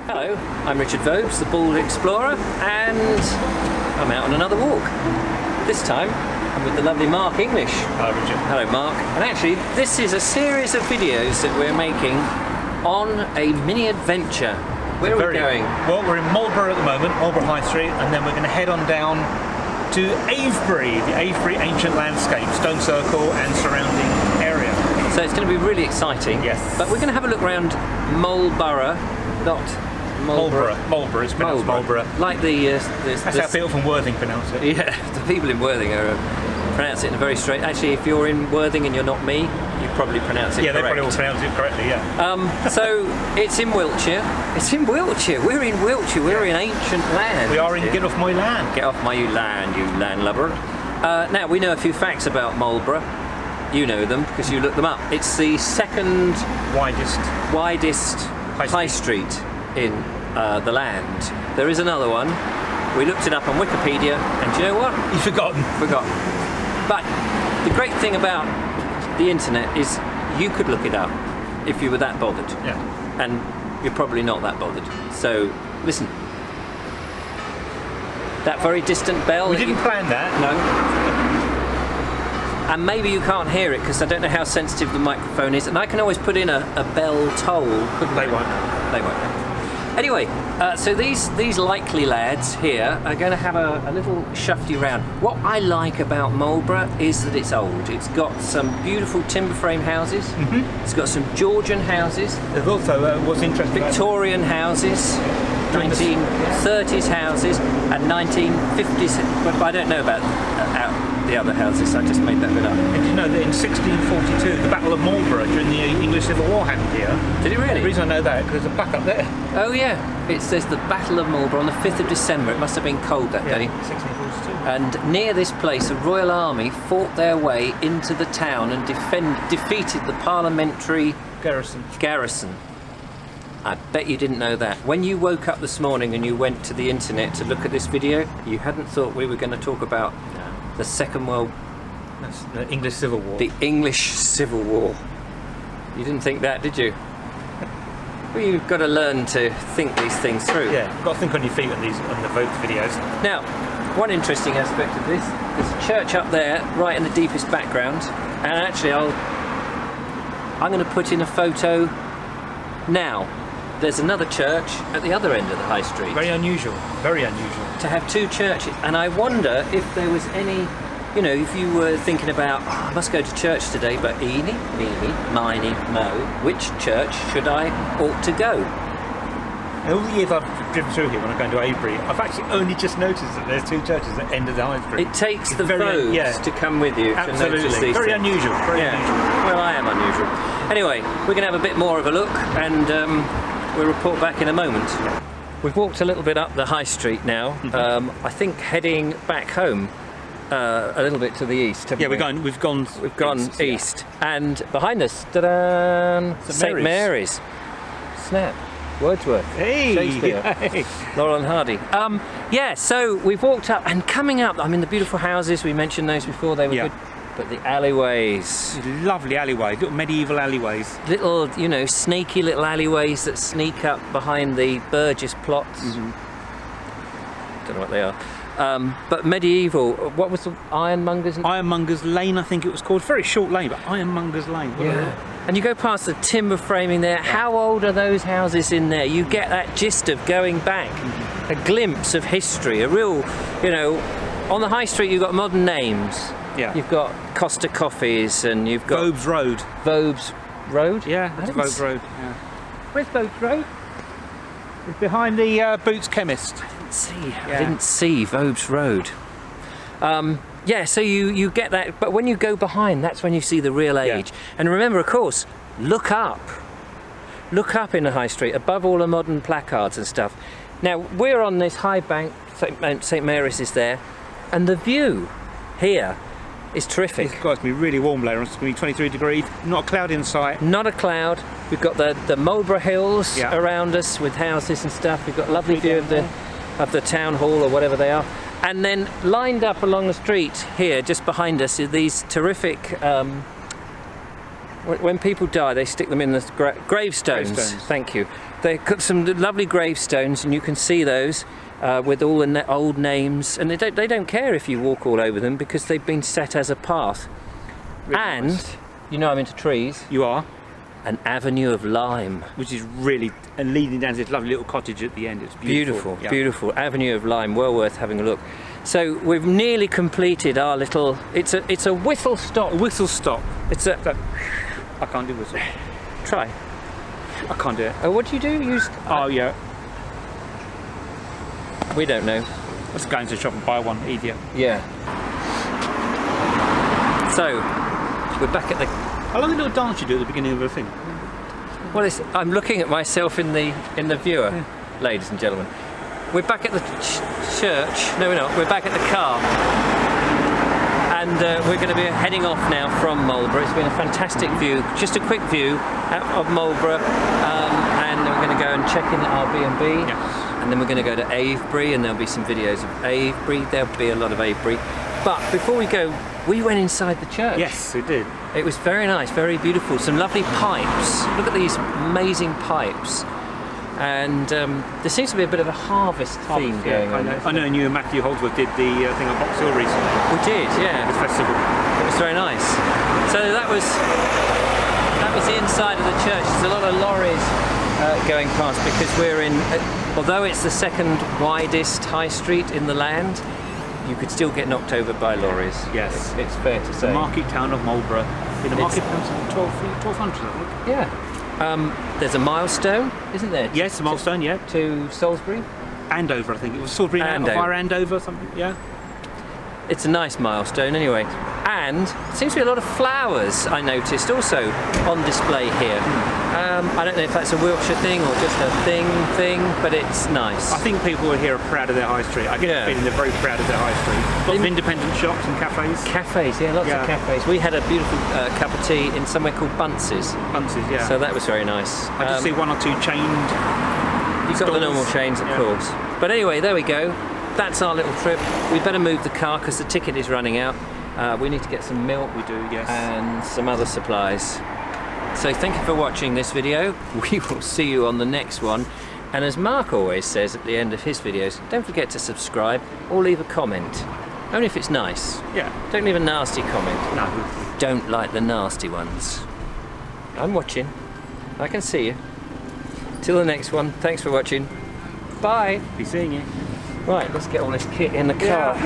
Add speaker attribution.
Speaker 1: Hello, I'm Richard Vobes, the Bald Explorer, and I'm out on another walk. This time, I'm with the lovely Marq English.
Speaker 2: Hello, Richard.
Speaker 1: Hello, Mark. And actually, this is a series of videos that we're making on a mini adventure. Where are we going?
Speaker 2: Well, we're in Marlborough at the moment, Marlborough High Street, and then we're going to head on down to Avebury, the Avebury ancient landscape, stone circle and surrounding area.
Speaker 1: So it's going to be really exciting.
Speaker 2: Yes.
Speaker 1: But we're going to have a look around Marlborough, not Marlborough.
Speaker 2: Marlborough, it's pronounced Marlborough.
Speaker 1: Like the...
Speaker 2: That's how people from Worthing pronounce it.
Speaker 1: Yeah, the people in Worthing are pronounce it in a very straight... Actually, if you're in Worthing and you're not me, you probably pronounce it correct.
Speaker 2: Yeah, they probably will pronounce it correctly, yeah.
Speaker 1: So, it's in Wiltshire. It's in Wiltshire. We're in Wiltshire. We're in ancient land.
Speaker 2: We are in Get Off My Land.
Speaker 1: Get off my land, you landlubber. Now, we know a few facts about Marlborough. You know them, because you looked them up. It's the second... widest high street in the land. There is another one. We looked it up on Wikipedia, and do you know what?
Speaker 2: You've forgotten.
Speaker 1: Forgot. But the great thing about the internet is you could look it up if you were that bothered.
Speaker 2: Yeah.
Speaker 1: And you're probably not that bothered. So, listen. That very distant bell...
Speaker 2: We didn't plan that.
Speaker 1: No. And maybe you can't hear it because I don't know how sensitive the microphone is, and I can always put in a bell toll.
Speaker 2: They won't know.
Speaker 1: They won't know. Anyway, so these likely lads here are going to have a little shufty round. What I like about Marlborough is that it's old. It's got some beautiful timber frame houses. It's got some Georgian houses.
Speaker 2: There's also, what's interesting,
Speaker 1: Victorian houses, 1930s houses, and 1950s. But I don't know about the other houses. I just made that bit up.
Speaker 2: And you know that in 1642, the Battle of Marlborough during the English Civil War happened here.
Speaker 1: Did it really?
Speaker 2: The reason I know that is because there's a plaque up there.
Speaker 1: Oh yeah, it says the Battle of Marlborough on the 5th of December. It must have been cold that day.
Speaker 2: 1642.
Speaker 1: And near this place, a Royal Army fought their way into the town and defeated the parliamentary garrison. I bet you didn't know that. When you woke up this morning and you went to the internet to look at this video, you hadn't thought we were going to talk about the Second World...
Speaker 2: That's the English Civil War.
Speaker 1: The English Civil War. You didn't think that, did you? Well, you've got to learn to think these things through.
Speaker 2: Yeah, you've got to think on your feet on the Vobes videos.
Speaker 1: Now, one interesting aspect of this, there's a church up there, right in the deepest background, and actually I'm going to put in a photo now. There's another church at the other end of the high street.
Speaker 2: Very unusual, very unusual.
Speaker 1: To have two churches, and I wonder if there was any, you know, if you were thinking about, oh, I must go to church today, but eeny, meeny, miny, mo, which church should I ought to go?
Speaker 2: In all the years I've driven through here when I'm going to Avebury, I've actually only just noticed that there's two churches at the end of the high street.
Speaker 1: It takes the Vobes to come with you to notice these
Speaker 2: very
Speaker 1: things.
Speaker 2: unusual, very unusual.
Speaker 1: Well, I am unusual. Anyway, we're going to have a bit more of a look, and we'll report back in a moment. We've walked a little bit up the high street now. I think heading back home a little bit to the east.
Speaker 2: Yeah, we've gone
Speaker 1: east. And behind us, ta-da, St Mary's. Snap. Wordsworth.
Speaker 2: Hey!
Speaker 1: Shakespeare.
Speaker 2: Hey.
Speaker 1: Laurel and Hardy. Yeah, so we've walked up, and coming up, I mean, the beautiful houses, we mentioned those before, they were good. But the alleyways.
Speaker 2: Lovely alleyways, little medieval alleyways.
Speaker 1: Little, you know, snaky little alleyways that sneak up behind the Burgess plots. Don't know what they are. But medieval, what was the Ironmonger's?
Speaker 2: Ironmonger's Lane, I think it was called. Very short lane, but Ironmonger's Lane.
Speaker 1: Yeah. And you go past the timber framing there. How old are those houses in there? You get that gist of going back. A glimpse of history, a real, you know, on the high street you've got modern names.
Speaker 2: Yeah.
Speaker 1: You've got Costa Coffees and you've got...
Speaker 2: Vobes Road.
Speaker 1: Vobes Road?
Speaker 2: Yeah, that's Vobes Road. Yeah.
Speaker 1: Where's Vobes Road?
Speaker 2: It's behind the Boots Chemist.
Speaker 1: I didn't see Vobes Road. Yeah, so you get that, but when you go behind, that's when you see the real age. And remember, of course, look up. Look up in the high street, above all the modern placards and stuff. Now, we're on this high bank, St Mary's is there, and the view here is terrific.
Speaker 2: It's going to be really warm later. It's going to be 23 degrees, not a cloud in sight.
Speaker 1: Not a cloud. We've got the Marlborough Hills around us with houses and stuff. We've got a lovely view of the town hall or whatever they are. And then lined up along the street here, just behind us, are these terrific When people die, they stick them in the gravestones.
Speaker 2: Gravestones.
Speaker 1: Thank you. They got some lovely gravestones, and you can see those with all the old names. And they don't care if you walk all over them because they've been set as a path.
Speaker 2: Really
Speaker 1: and
Speaker 2: nice.
Speaker 1: you know I'm into trees.
Speaker 2: You are.
Speaker 1: An avenue of lime.
Speaker 2: Which is really, and leading down to this lovely little cottage at the end. It's beautiful.
Speaker 1: Beautiful, beautiful avenue of lime. Well worth having a look. So we've nearly completed our little. It's a whistle stop.
Speaker 2: A whistle stop.
Speaker 1: It's a.
Speaker 2: I can't do whistle.
Speaker 1: Try.
Speaker 2: I can't do it.
Speaker 1: Oh, what do you do?
Speaker 2: Oh yeah.
Speaker 1: We don't know.
Speaker 2: Let's go into the shop and buy one. Easier.
Speaker 1: Yeah. So we're back at the.
Speaker 2: I love the little dance you do at the beginning of a thing.
Speaker 1: Well, I'm looking at myself in the viewer, ladies and gentlemen. We're back at the church. No, we're not. We're back at the car. And we're going to be heading off now from Marlborough. It's been a fantastic view. Just a quick view of Marlborough. And we're going to go and check in at our B&B.
Speaker 2: Yes.
Speaker 1: And then we're going to go to Avebury, and there'll be some videos of Avebury. There'll be a lot of Avebury. But before we go, we went inside the church.
Speaker 2: Yes, we did.
Speaker 1: It was very nice, very beautiful. Some lovely pipes. Look at these amazing pipes. And there seems to be a bit of a harvest theme going on.
Speaker 2: I know, and you and Matthew Holdsworth did the thing on Box Hill recently.
Speaker 1: We did, yeah.
Speaker 2: The festival.
Speaker 1: It was very nice. So that was the inside of the church. There's a lot of lorries going past because we're in. Although it's the second widest high street in the land, you could still get knocked over by lorries.
Speaker 2: Yes.
Speaker 1: It's fair to say.
Speaker 2: The market town of Marlborough. In the market town since 1200, I think.
Speaker 1: Yeah. There's a milestone, isn't there?
Speaker 2: Yes, a milestone, yeah.
Speaker 1: To Salisbury.
Speaker 2: Andover, I think. It was Salisbury via Andover, something, yeah.
Speaker 1: It's a nice milestone anyway. And there seems to be a lot of flowers, I noticed, also on display here. I don't know if that's a Wiltshire thing or just a thing, but it's nice.
Speaker 2: I think people here are proud of their high street. I get the feeling they're very proud of their high street. Lots of independent shops and cafes.
Speaker 1: Cafes, yeah, lots of cafes. We had a beautiful cup of tea in somewhere called Bunce's.
Speaker 2: Bunce's, yeah.
Speaker 1: So that was very nice.
Speaker 2: I just see one or two chained.
Speaker 1: You've got the normal chains, of course. But anyway, there we go. That's our little trip. We better move the car because the ticket is running out. We need to get some milk.
Speaker 2: We do, yes.
Speaker 1: And some other supplies. So thank you for watching this video. We will see you on the next one. And as Mark always says at the end of his videos, don't forget to subscribe or leave a comment. Only if it's nice.
Speaker 2: Yeah.
Speaker 1: Don't leave a nasty comment.
Speaker 2: No.
Speaker 1: Don't like the nasty ones. I'm watching. I can see you. Till the next one. Thanks for watching. Bye.
Speaker 2: Be seeing you.
Speaker 1: Right, let's get all this kit in the car.